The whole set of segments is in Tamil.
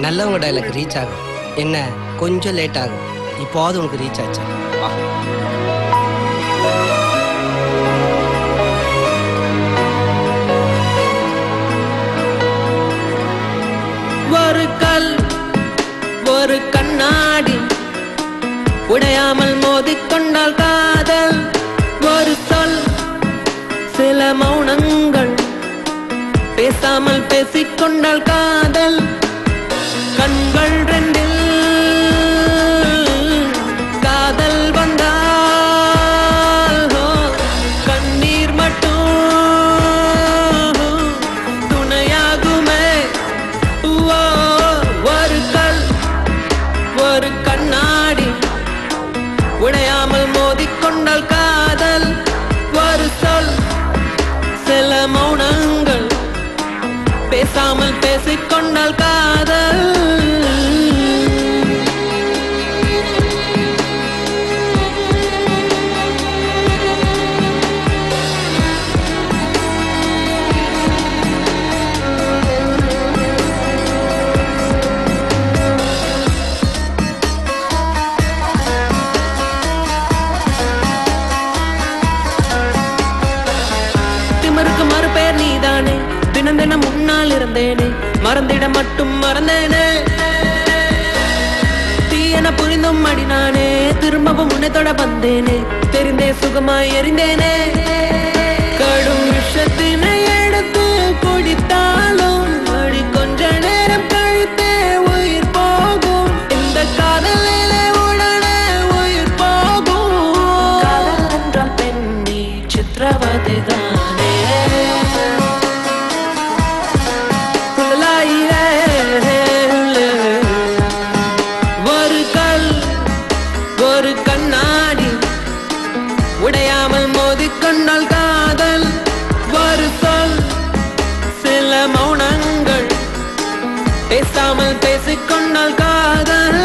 நல்லவங்க டைலாக் ரீச் ஆகும். என்ன கொஞ்சம் லேட் ஆகும். இப்போது உனக்கு ரீச் ஆச்சு. ஒரு கல் ஒரு கண்ணாடி உடையாமல் மோதிக்கொண்டால் காதல். ஒரு சொல் சில மௌனங்கள் பேசாமல் பேசிக்கொண்டால் காதல். கண்கள் ரெண்டில் காதல் வந்தால் கண்ணீர் மட்டும் துணையாகுமே. ஒரு கல் ஒரு கண்ணாடி உடையாமல் மோதிக்கொண்டால் காதல். ஒரு சொல் சில மௌனங்கள் பேசாமல் பேசிக்கொண்டால் காதல். திமிருக்கு மறுபெயர் நீதானே, தினம் தினம் முன்னால் இருந்தேனே, மறந்திட மட்டும் மறந்தேனே. தீயென புரிந்தும் அடினானே, திரும்பவும் உன்னை தொட வந்தேனே, தெரிந்தே சுகமாய் எறிந்தேனே. கடும் விஷத்தினை எடுத்து குடித்தாலும் அடி கொஞ்ச நேரம் கழித்தே உயிர் போகும். இந்த காதலிலே உடனே உயிர் போகும். காதல் என்றால் பெண்ணி சித்திரவதைதானே. ஒரு கண்ணாடி உடையாமல் மோதிக்கொண்டால் காதல். ஒரு சொல் சில மௌனங்கள் பேசாமல் பேசிக்கொண்டால் காதல்.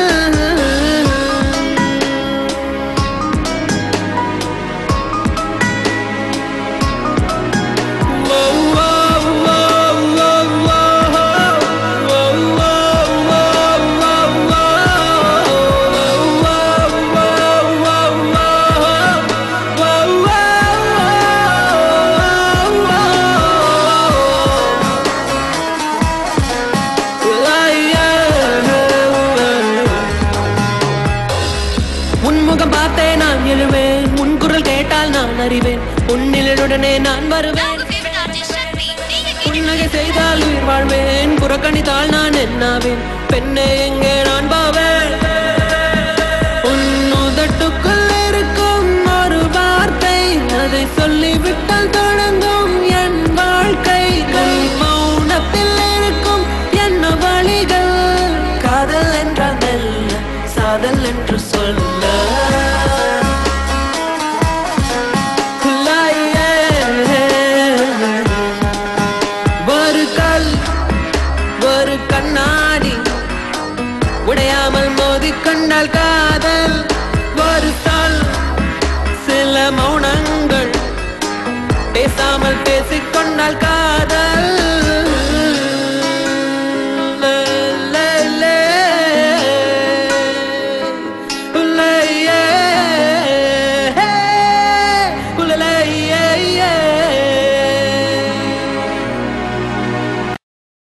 உன்முகம் பார்த்தே நான் எழுவேன், உன் குரல் கேட்டால் நான் அறிவேன், உன்னிலுடனே நான் வருவேன். புன்னகை செய்தால் உயிர் வாழ்வேன், புறக்கணித்தால் நான் என்னாவேன். பெண்ணே எங்கே நான் பாவேன்.